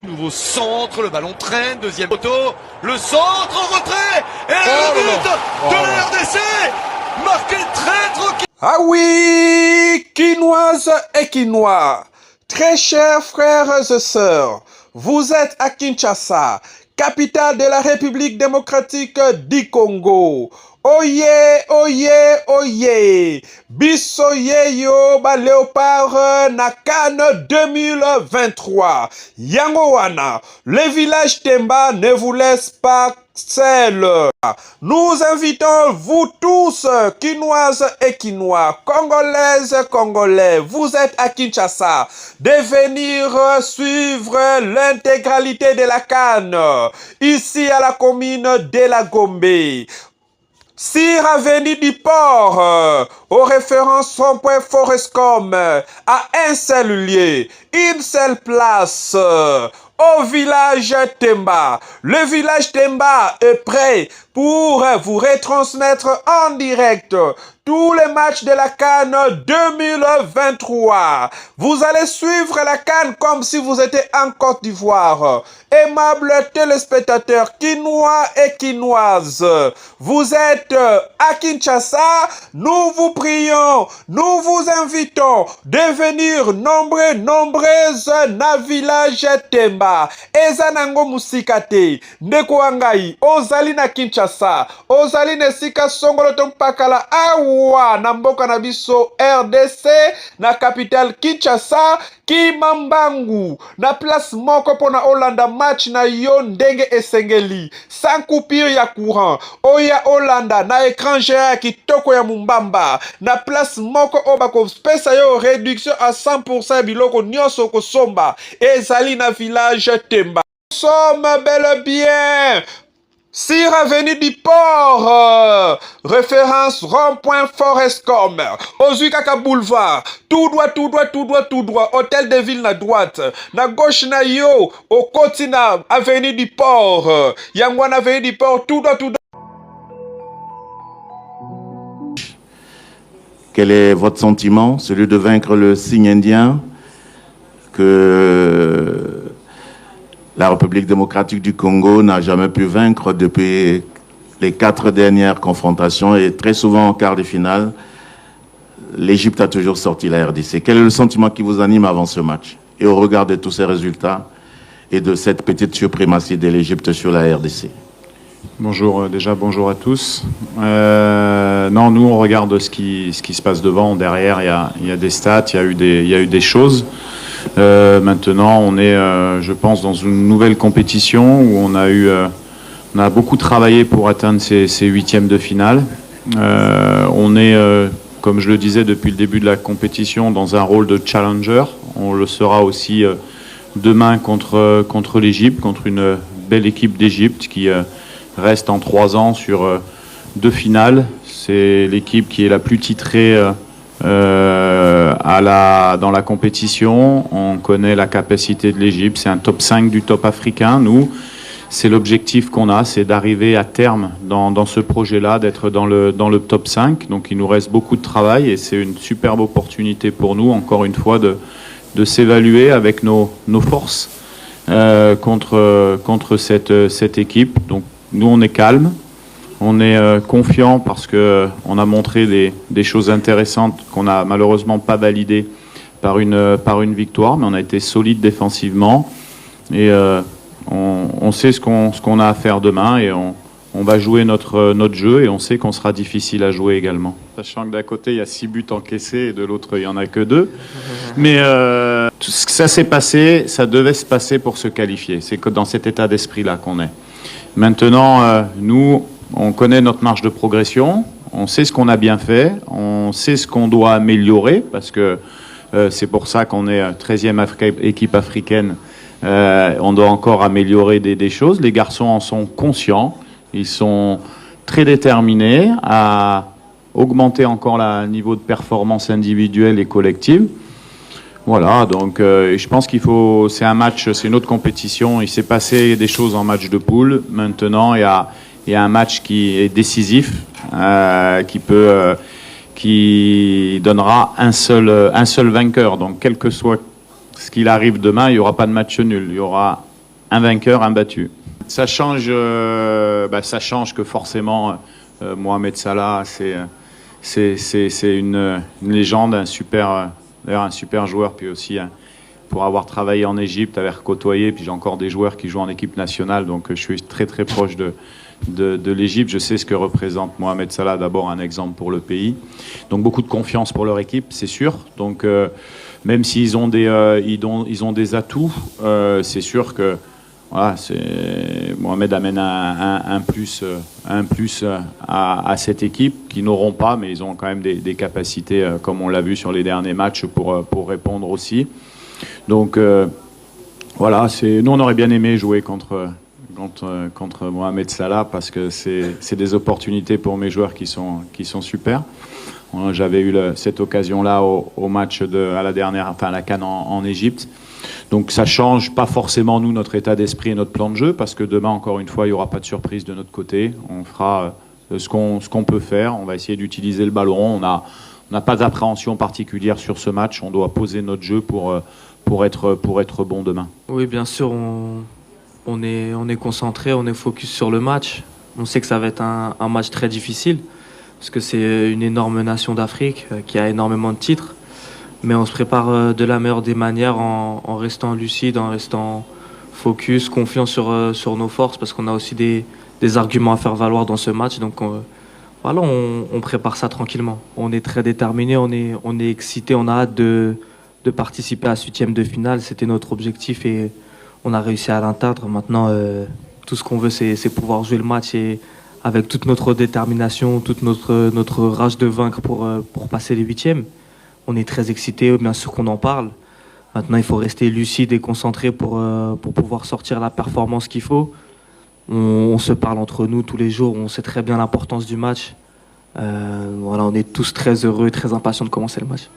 Nouveau centre, le ballon traîne, deuxième poteau, le centre en retrait, et le but de la RDC, marqué très tranquille. Ah oui, Quinoises et Quinois, très chers frères et sœurs, vous êtes à Kinshasa, capitale de la République démocratique du Congo. Oye, oye, oye, biso yeyo ba léopard na CAN 2023. Yango wana, le village Temba ne vous laisse pas seul. Nous invitons vous tous, Quinoises et Quinois, Congolaises, Congolais, vous êtes à Kinshasa, de venir suivre l'intégralité de la CAN, ici à la commune de la Gombe. Sire Avenue du Port, aux références rond-point Forescom, à un seul lieu, une seule place, au village Temba. Le village Temba est prêt pour vous retransmettre en direct tous les matchs de la CAN 2023. Vous allez suivre la CAN comme si vous étiez en Côte d'Ivoire. Aimables téléspectateurs quinois et quinoises, vous êtes à Kinshasa, nous vous prions, nous vous invitons de venir nombreuses na village Temba. Ezanango musikate, ndeko wangai, ozali na Kinshasa, ozali nesika songolo tompakala awa na mboka na biso RDC, na capitale Kinshasa, Kimambangu, na place moko pona Olanda match na yo ndenge esengeli, sans coupure ya courant, oya Olanda na écran géant kitoko ya mumbamba, na place moko obako pesa yo réduction à 100% biloko nyonso kosomba, ezali na village Temba. Nous sommes bel et bien Sire Avenue du Port, référence rond-point Forescom, Ozuikaka Boulevard, tout droit, hôtel de ville na droite, na gauche na yo, au Kotina Avenue du Port, Yangwana Avenue du Port, tout droit. Quel est votre sentiment, celui de vaincre le signe indien que la République démocratique du Congo n'a jamais pu vaincre depuis les 4 dernières confrontations et très souvent en quart de finale, l'Égypte a toujours sorti la RDC. Quel est le sentiment qui vous anime avant ce match et au regard de tous ces résultats et de cette petite suprématie de l'Égypte sur la RDC? Bonjour, déjà bonjour à tous. Non, nous on regarde ce qui se passe devant, derrière il y a des stats, il y a eu des choses. Maintenant on est, je pense, dans une nouvelle compétition où on a beaucoup travaillé pour atteindre ces 8e de finale. On est, comme je le disais depuis le début de la compétition, dans un rôle de challenger. On le sera aussi demain contre l'Égypte, contre une belle équipe d'Égypte qui reste en 3 ans sur 2 finales. C'est l'équipe qui est la plus titrée dans la compétition. On connaît la capacité de l'Égypte. C'est un top 5 du top africain. Nous, c'est l'objectif qu'on a, c'est d'arriver à terme dans ce projet-là, d'être dans le top 5. Donc il nous reste beaucoup de travail et c'est une superbe opportunité pour nous, encore une fois, de s'évaluer avec nos forces contre cette équipe. Donc nous, on est calme, on est confiant parce qu'on a montré des choses intéressantes qu'on n'a malheureusement pas validées par une victoire, mais on a été solide défensivement et on sait ce qu'on a à faire demain et on va jouer notre jeu et on sait qu'on sera difficile à jouer également. Sachant que d'un côté, il y a 6 buts encaissés et de l'autre, il n'y en a que 2. Mais tout ce que ça s'est passé, ça devait se passer pour se qualifier. C'est que dans cet état d'esprit-là qu'on est. Maintenant, nous, on connaît notre marge de progression, on sait ce qu'on a bien fait, on sait ce qu'on doit améliorer, parce que c'est pour ça qu'on est 13e équipe africaine. On doit encore améliorer des choses. Les garçons en sont conscients, ils sont très déterminés à augmenter encore le niveau de performance individuelle et collective. Voilà, donc je pense c'est un match, c'est une autre compétition. Il s'est passé des choses en match de poule. Maintenant, il y a un match qui est décisif, qui donnera un seul vainqueur. Donc, quel que soit ce qu'il arrive demain, il n'y aura pas de match nul. Il y aura un vainqueur imbattu. Ça change que forcément Mohamed Salah, c'est une légende, un super joueur, puis aussi pour avoir travaillé en Égypte, avoir côtoyé, puis j'ai encore des joueurs qui jouent en équipe nationale, donc je suis très très proche de l'Égypte. Je sais ce que représente Mohamed Salah, d'abord un exemple pour le pays. Donc beaucoup de confiance pour leur équipe, c'est sûr. Donc même s'ils ont ils ont des atouts, c'est sûr que voilà, Mohamed amène un plus à cette équipe qu'ils n'auront pas, mais ils ont quand même des capacités, comme on l'a vu sur les derniers matchs, pour répondre aussi. Donc voilà, nous on aurait bien aimé jouer contre Mohamed Salah parce que c'est des opportunités pour mes joueurs qui sont super. J'avais eu cette occasion-là au match à la CAN en Égypte. Donc ça change pas forcément nous notre état d'esprit et notre plan de jeu parce que demain encore une fois il y aura pas de surprise de notre côté. On fera ce qu'on peut faire. On va essayer d'utiliser le ballon. On n'a pas d'appréhension particulière sur ce match. On doit poser notre jeu pour être bon demain. Oui, bien sûr, on est concentré, on est focus sur le match. On sait que ça va être un match très difficile parce que c'est une énorme nation d'Afrique qui a énormément de titres. Mais on se prépare de la meilleure des manières en restant lucide, en restant focus, confiant sur nos forces parce qu'on a aussi des arguments à faire valoir dans ce match. Donc voilà, on prépare ça tranquillement. On est très déterminé, on est excité, on a hâte de participer à ce 8e de finale. C'était notre objectif et on a réussi à l'atteindre. Maintenant, tout ce qu'on veut, c'est pouvoir jouer le match et avec toute notre détermination, toute notre rage de vaincre pour passer les 8e. On est très excités, bien sûr qu'on en parle. Maintenant, il faut rester lucide et concentré pour pouvoir sortir la performance qu'il faut. On se parle entre nous tous les jours, on sait très bien l'importance du match. Voilà, on est tous très heureux et très impatients de commencer le match.